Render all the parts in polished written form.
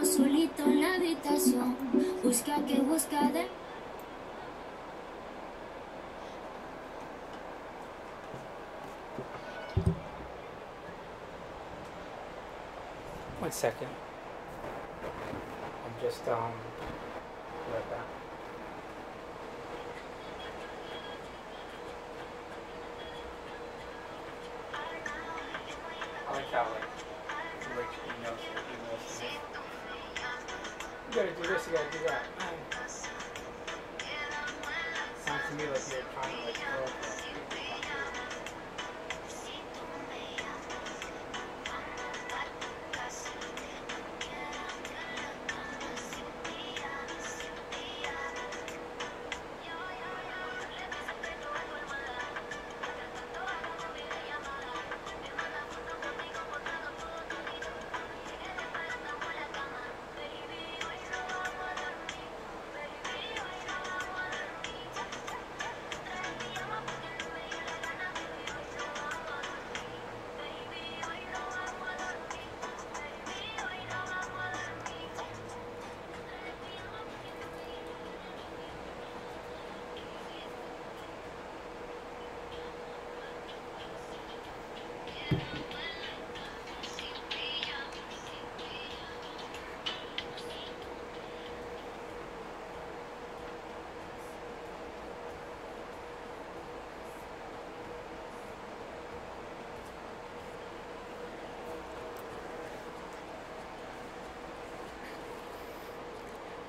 solito en la habitación. Busca que busca de. One second. I'm just right back. I like how like emails to me. You gotta do this, you gotta do that. Sounds to me like you're trying to like throw up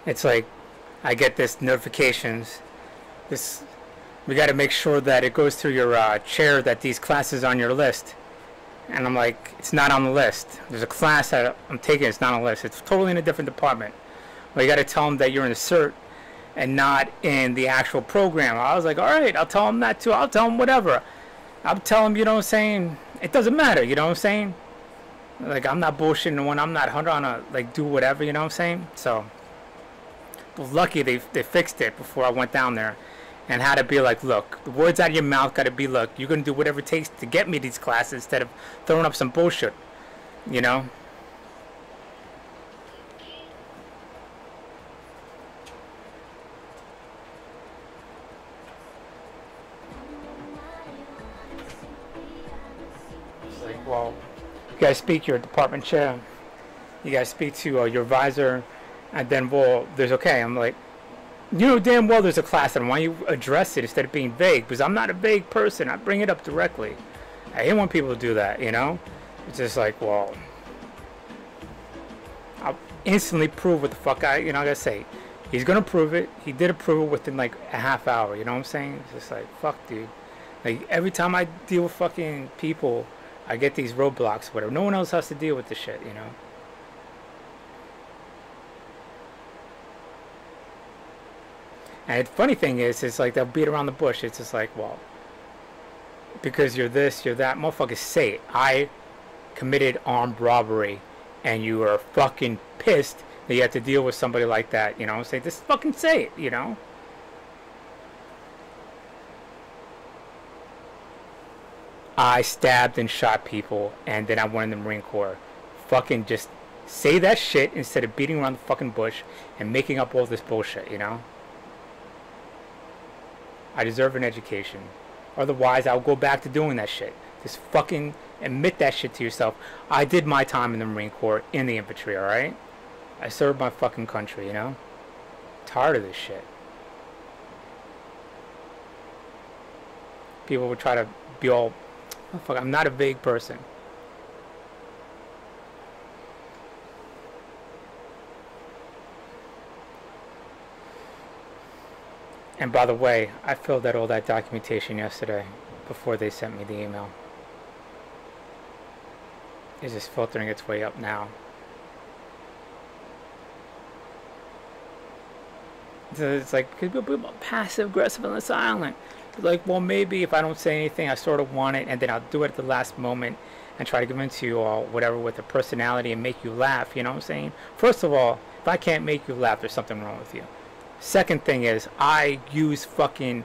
it's like I get this notifications. This we got to make sure that it goes through your chair that these classes on your list. And I'm like, it's not on the list. There's a class that I'm taking. It's not on the list. It's totally in a different department. Well, you got to tell them that you're in the cert and not in the actual program. I was like, all right, I'll tell them that too. I'll tell them whatever. I'll tell them, you know what I'm saying? It doesn't matter, you know what I'm saying? Like, I'm not bullshitting when I'm not trying to like do whatever, you know what I'm saying? So, well, lucky they fixed it before I went down there and had to be like, look, the words out of your mouth got to be, look, you're going to do whatever it takes to get me these classes instead of throwing up some bullshit, you know? It's like, well, you guys speak to your department chair, you guys speak to your advisor, and then, well, there's okay. I'm like, you know damn well there's a class, and why you address it instead of being vague? Because I'm not a vague person. I bring it up directly. I hate when people do that, you know? It's just like, well, I'll instantly prove what the fuck I gotta say. He's gonna prove it. He did approve it within like a half hour, you know what I'm saying? It's just like, fuck, dude. Like, every time I deal with fucking people, I get these roadblocks, whatever. No one else has to deal with this shit, you know? And the funny thing is, it's like they'll beat around the bush. It's just like, well, because you're this, you're that. Motherfuckers, say it. I committed armed robbery, and you are fucking pissed that you have to deal with somebody like that. You know, say, just fucking say it, you know? I stabbed and shot people, and then I went in the Marine Corps. Fucking just say that shit instead of beating around the fucking bush and making up all this bullshit, you know? I deserve an education. Otherwise, I'll go back to doing that shit. Just fucking admit that shit to yourself. I did my time in the Marine Corps, in the infantry, alright? I served my fucking country, you know? Tired of this shit. People would try to be all, oh fuck, I'm not a vague person. And by the way, I filled out all that documentation yesterday before they sent me the email. It's just filtering its way up now. So it's like, people are passive aggressive and silent. It's like, well, maybe if I don't say anything, I sort of want it, and then I'll do it at the last moment and try to convince you or whatever with a personality and make you laugh, you know what I'm saying? First of all, if I can't make you laugh, there's something wrong with you. Second thing is, I use fucking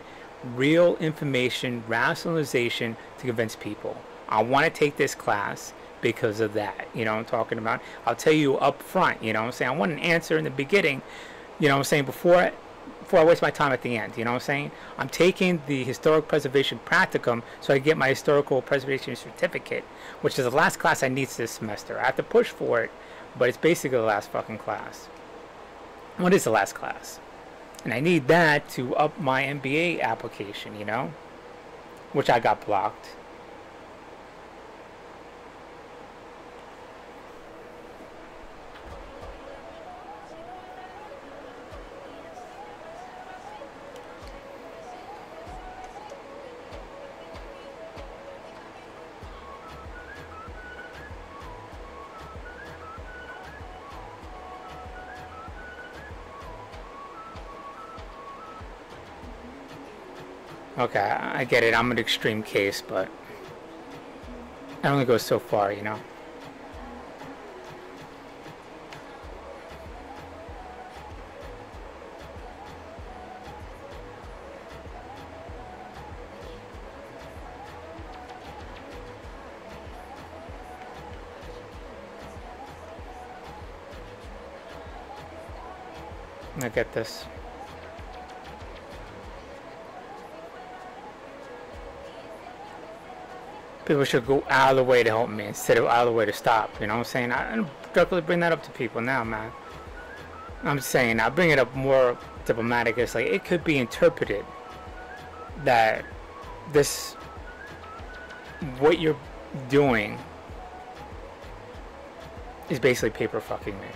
real information, rationalization to convince people. I want to take this class because of that. You know what I'm talking about? I'll tell you up front, you know what I'm saying? I want an answer in the beginning, you know what I'm saying, before I waste my time at the end, you know what I'm saying? I'm taking the Historic Preservation Practicum so I get my Historical Preservation Certificate, which is the last class I need this semester. I have to push for it, but it's basically the last fucking class. What is the last class? And I need that to up my MBA application, you know? Which I got blocked. Okay, I get it. I'm an extreme case, but I only go so far, you know? I get this. People should go out of the way to help me instead of out of the way to stop. You know what I'm saying? I don't directly bring that up to people now, man. I'm saying I bring it up more diplomatic. It's like it could be interpreted that this, what you're doing, is basically paper fucking me.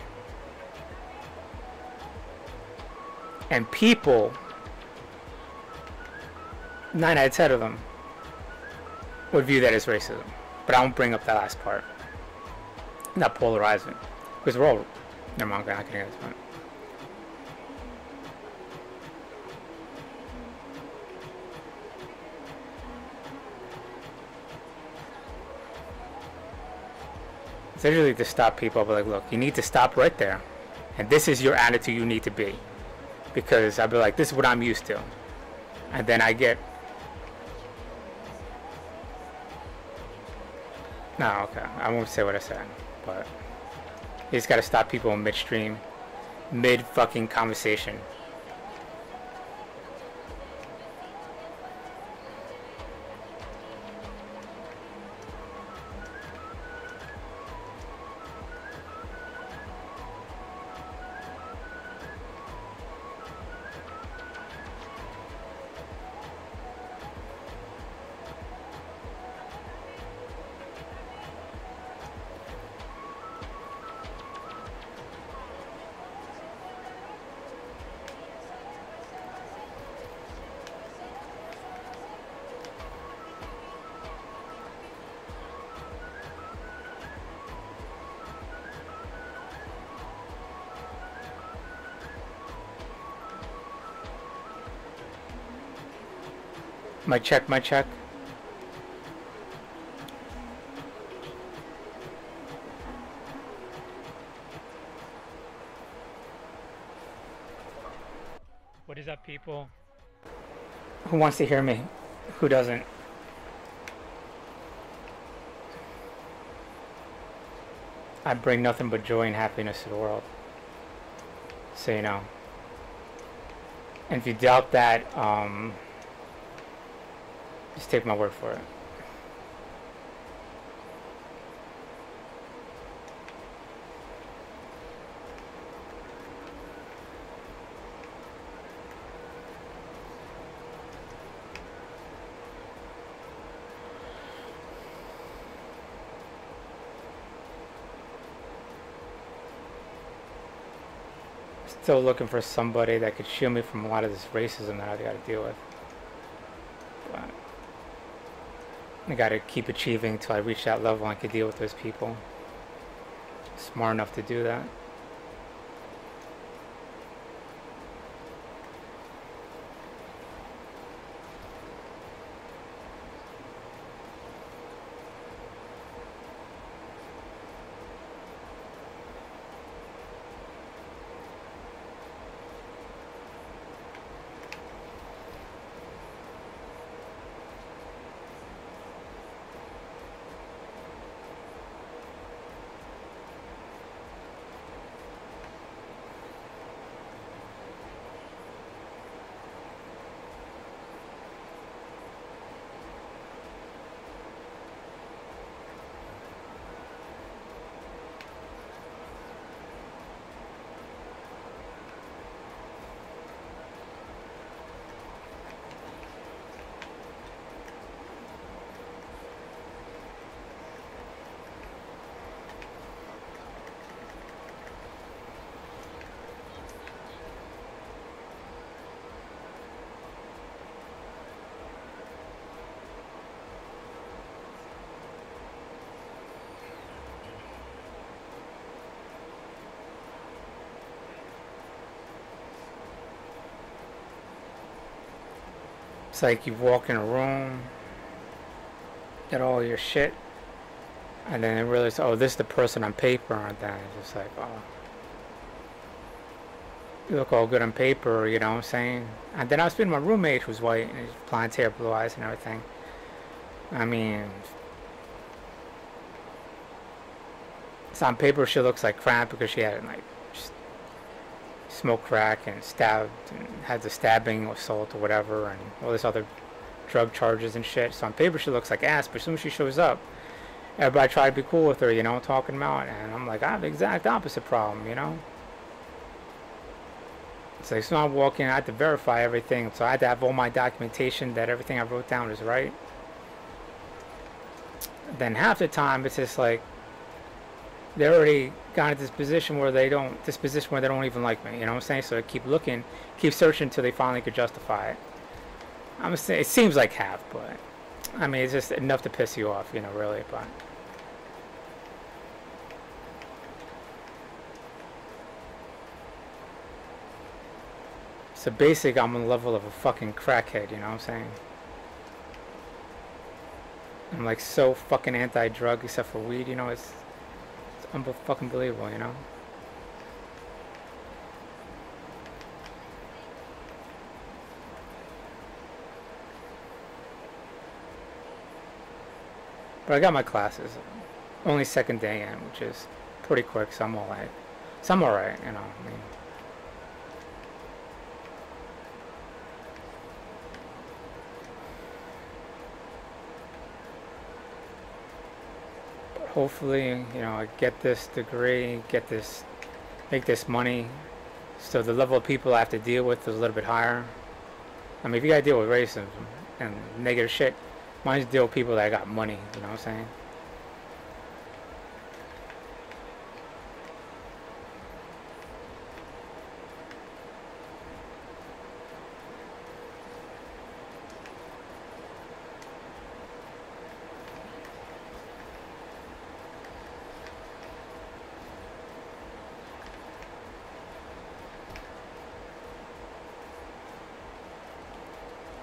And people, 9 out of 10 of them, would view that as racism. But I won't bring up that last part. Not polarizing. Because we're all... Never mind, I'm not getting into this one. It's usually to stop people, but like, look, you need to stop right there. And this is your attitude you need to be. Because I'll be like, this is what I'm used to. And then I get... No, okay. I won't say what I said. But you just gotta stop people in midstream. Mid-fucking conversation. My check, my check. What is up, people? Who wants to hear me? Who doesn't? I bring nothing but joy and happiness to the world. So, you know. And if you doubt that, just take my word for it. Still looking for somebody that could shield me from a lot of this racism that I got to deal with. But I gotta keep achieving until I reach that level and I can deal with those people. Smart enough to do that. It's like you walk in a room, get all your shit, and then you realize, oh, this is the person on paper, and then it's just like, oh, you look all good on paper, you know what I'm saying? And then I was speaking to my roommate who's white, and he's blonde hair, blue eyes, and everything. I mean, so on paper she looks like crap because she had like smoked crack and stabbed and had the stabbing assault or whatever and all this other drug charges and shit. So on paper she looks like ass, but as soon as she shows up, everybody try to be cool with her, you know, talking about it. And I'm like, I have the exact opposite problem, you know. It's like, so I'm walking, I had to verify everything, so I had to have all my documentation that everything I wrote down is right. Then half the time it's just like they already got into this position where they don't even like me, you know what I'm saying? So I keep looking, keep searching until they finally could justify it. I'm saying it seems like half, but I mean it's just enough to piss you off, you know, really. But so basically I'm on the level of a fucking crackhead, you know what I'm saying? I'm like so fucking anti-drug except for weed, you know, it's fucking believable, you know? But I got my classes. Only second day in, which is pretty quick, so I'm alright. So I'm alright, you know, I mean. Hopefully, you know, I get this degree, make this money, so the level of people I have to deal with is a little bit higher. I mean, if you gotta deal with racism and negative shit, mine's deal with people that got money, you know what I'm saying?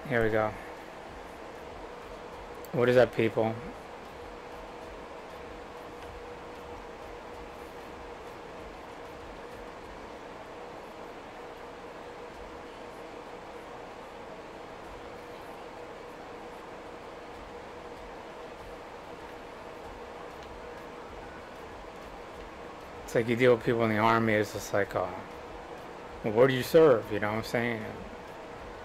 Here we go. What is up, people? It's like you deal with people in the army, it's just like, well, where do you serve? You know what I'm saying?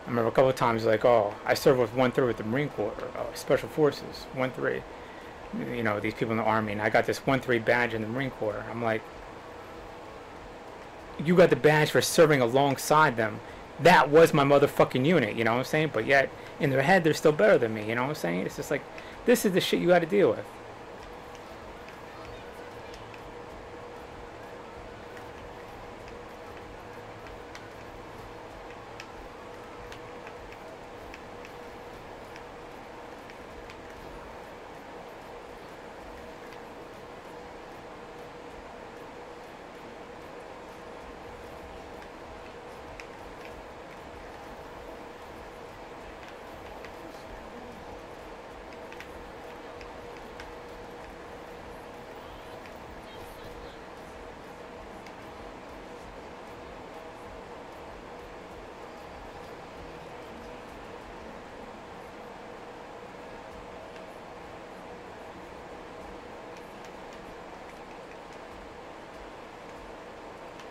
I remember a couple of times like, oh, I served with 1-3 with the Marine Corps, Special Forces, 1-3. You know, these people in the Army, and I got this 1-3 badge in the Marine Corps. I'm like, you got the badge for serving alongside them. That was my motherfucking unit, you know what I'm saying? But yet, in their head, they're still better than me, you know what I'm saying? It's just like, this is the shit you got to deal with.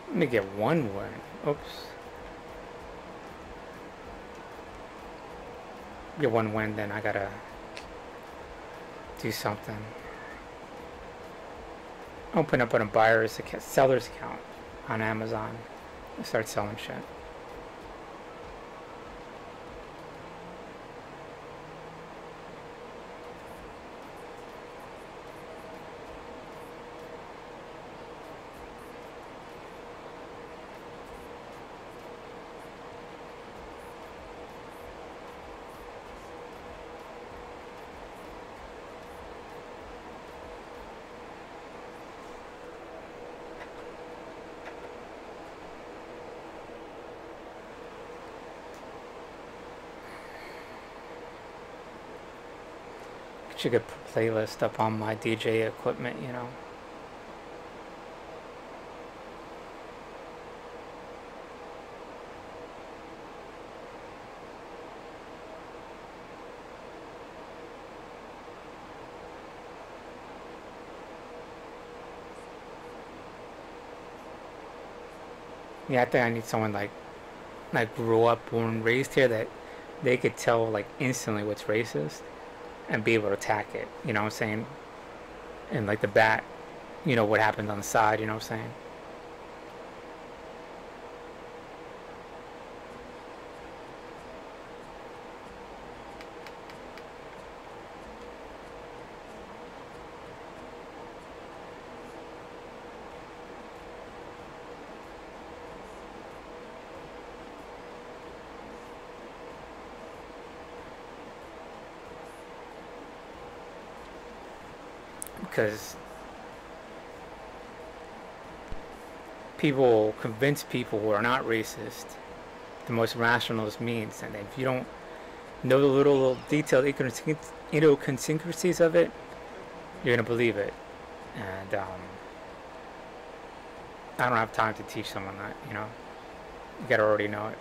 Let me get one win. Oops. Get one win, then I gotta do something. Open up on a buyer's account, seller's account on Amazon. Start selling shit. such a good playlist up on my DJ equipment, you know. Yeah, I think I need someone like grew up, born, raised here that they could tell like instantly what's racist and be able to attack it. You know what I'm saying? And like the bat, you know what happened on the side. You know what I'm saying? Because people convince people who are not racist the most rationalist means, and if you don't know the little detailed idiosyncrasies of it, you're gonna believe it. And I don't have time to teach someone that. You know, you gotta already know it.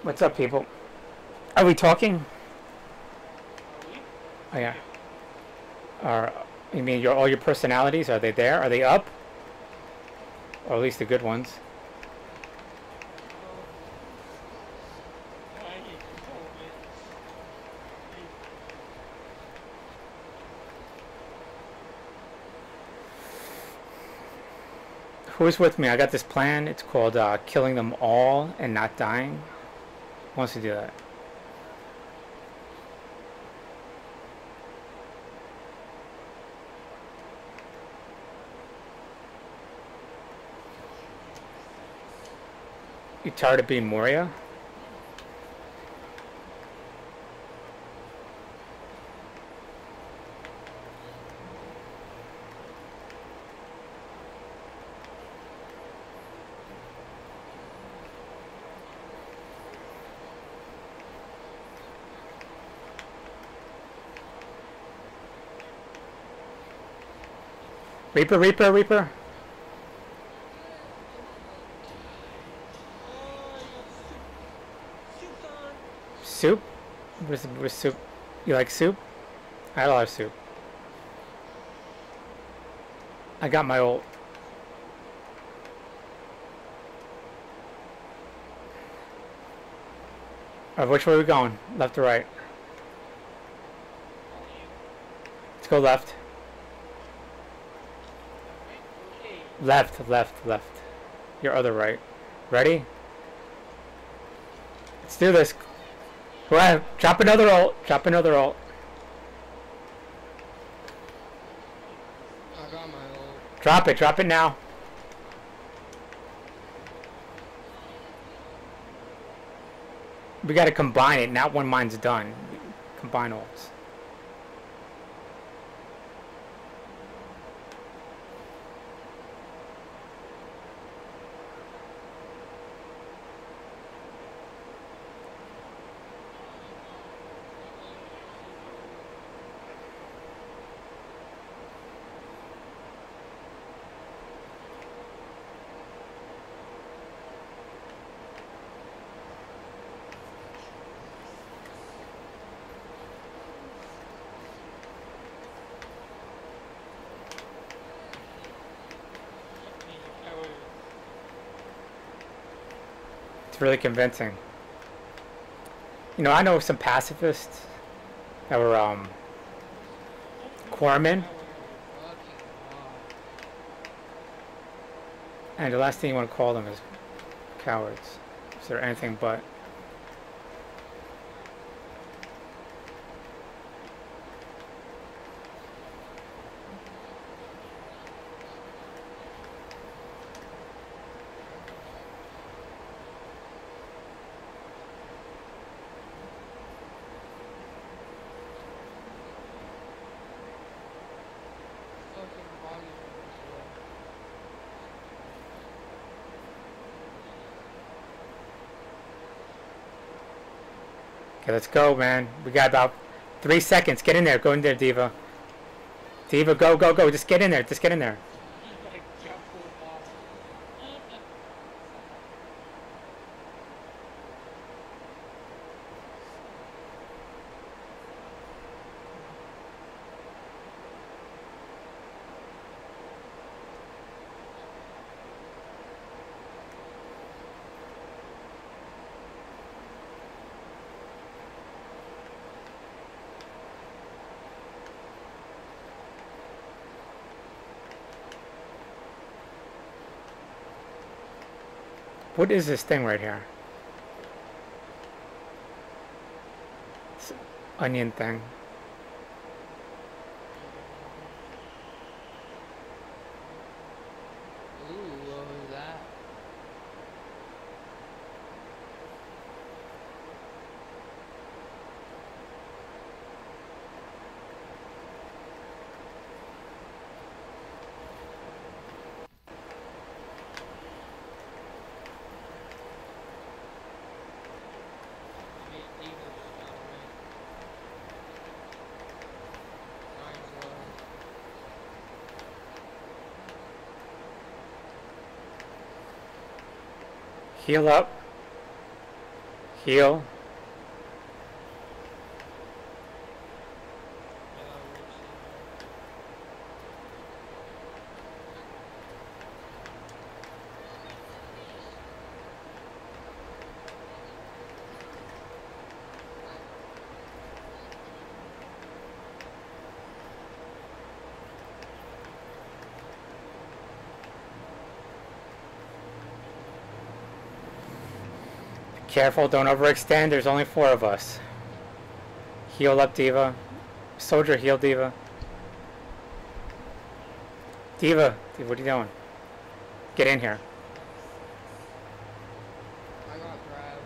What's up, people? Are we talking? Oh yeah. Are you mean all your personalities? Are they there? Are they up? Or at least the good ones. Who's with me? I got this plan. It's called Killing Them All and Not Dying. Who wants to do that? You tired of being Moria? Reaper, Reaper, Reaper. Soup? Where's soup? You like soup? I love soup. I got my ult. Alright, which way are we going? Left or right? Let's go left. Left, left, left. Your other right. Ready? Let's do this. Go ahead. Drop another ult. Drop another ult. I got my ult. Drop it. Drop it now. We gotta combine it, not when mine's done. Combine alls. It's really convincing. You know, I know some pacifists that were corpsmen, and the last thing you want to call them is cowards. Is there anything but? Okay, let's go, man. We got about 3 seconds. Get in there. Go in there, Diva. Diva, go, go, go. Just get in there. Just get in there. What is this thing right here? This onion thing. Ooh, what was that? Heal up. Heal. Careful, don't overextend. There's only 4 of us. Heal up, Diva. Soldier, heal, Diva. Diva, Diva, what are you doing? Get in here. I got grabbed.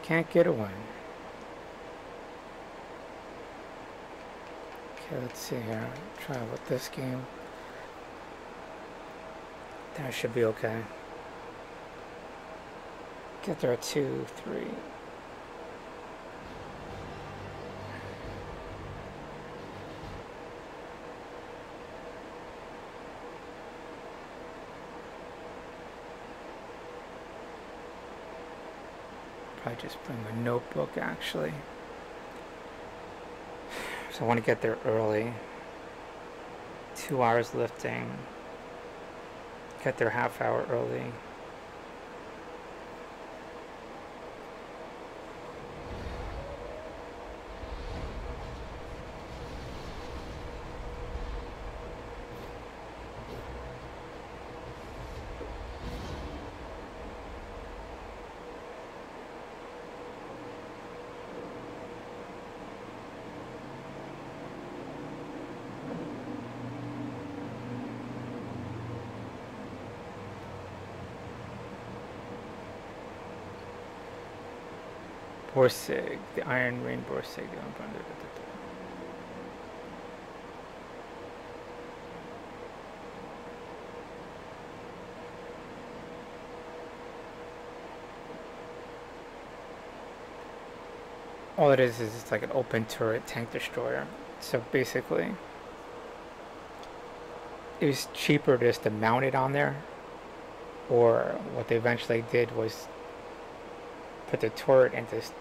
Can't get a win. Okay, let's see here. Try with this game. That should be okay. Get there at 2, 3. Probably just bring my notebook actually. So I want to get there early. 2 hours lifting. Get there half hour early. Borsig, the Iron Rain Borsig. All it is it's like an open turret tank destroyer. So basically, it was cheaper just to mount it on there, or what they eventually did was put the turret and just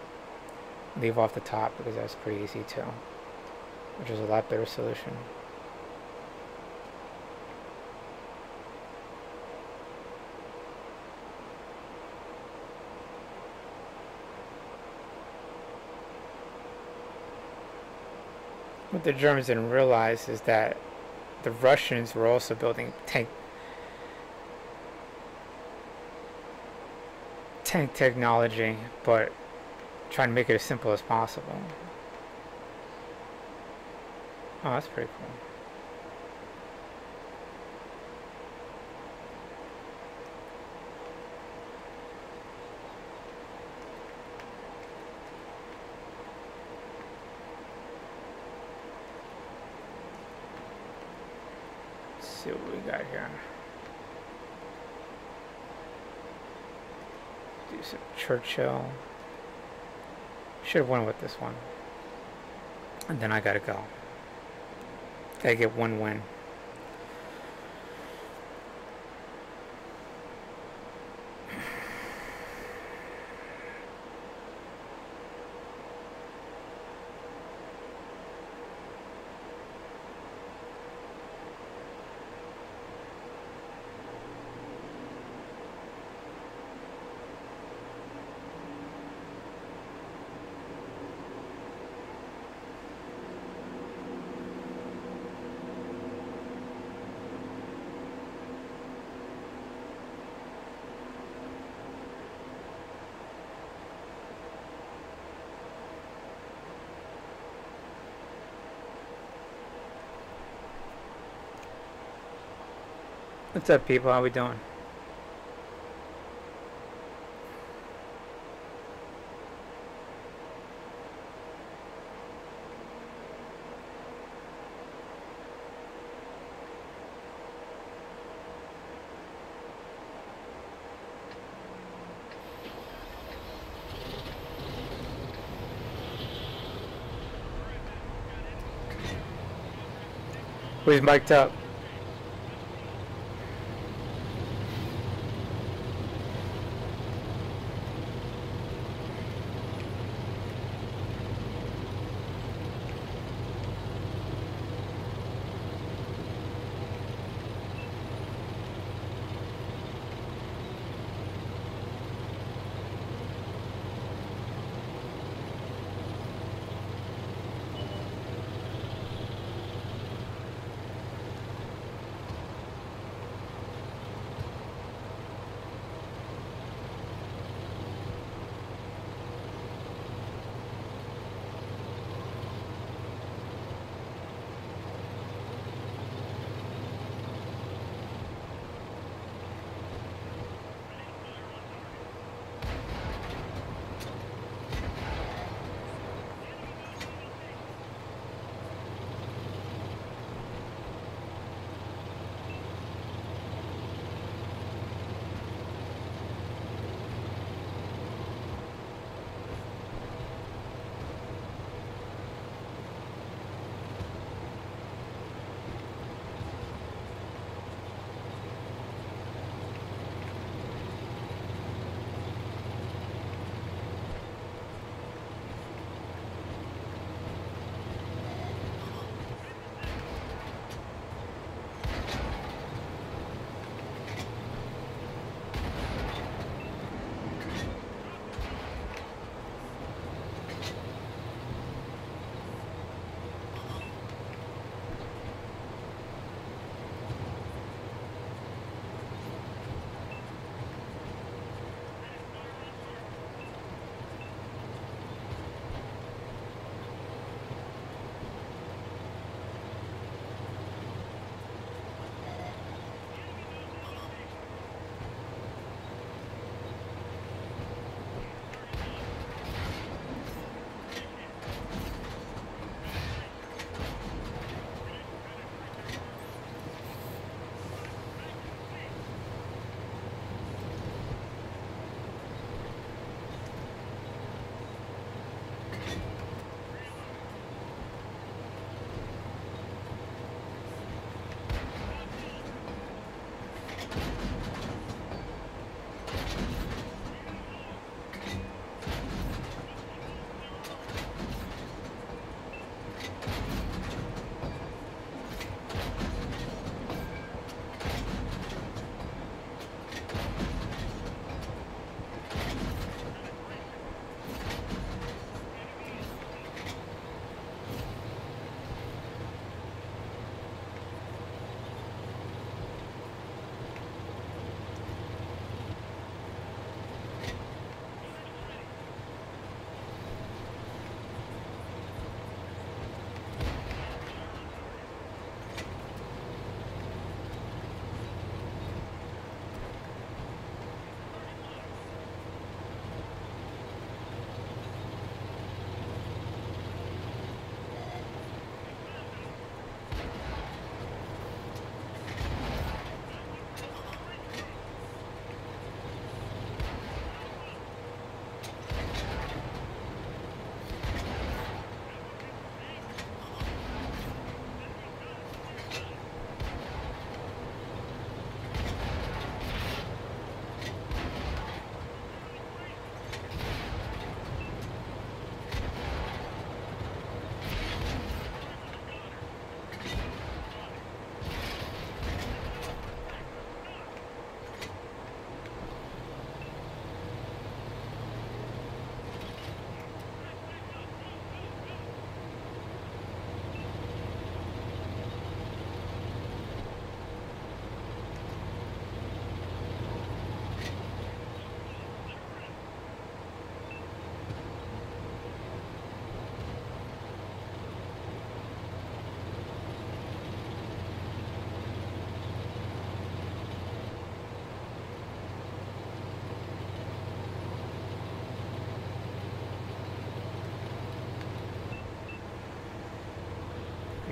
leave off the top, because that's pretty easy too, which is a lot better solution. What the Germans didn't realize is that the Russians were also building tank technology, but trying to make it as simple as possible. Oh, that's pretty cool. Let's see what we got here. Do some Churchill. Should have won with this one. And then I gotta go. Gotta get one win. What's up, people? How we doing? Who's mic'd up?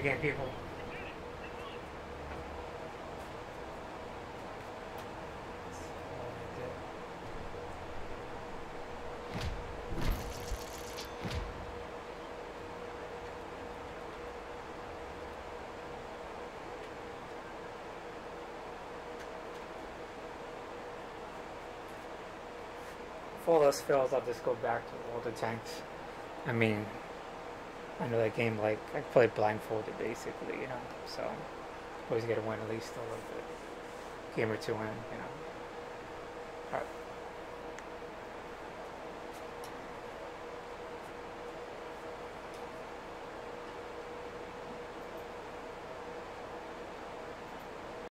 again, people. If all else fails, I'll just go back to all the tanks. I mean, I know that game, like, I played blindfolded basically, you know, so always get to win at least a little bit. Game or two in, you know. Alright.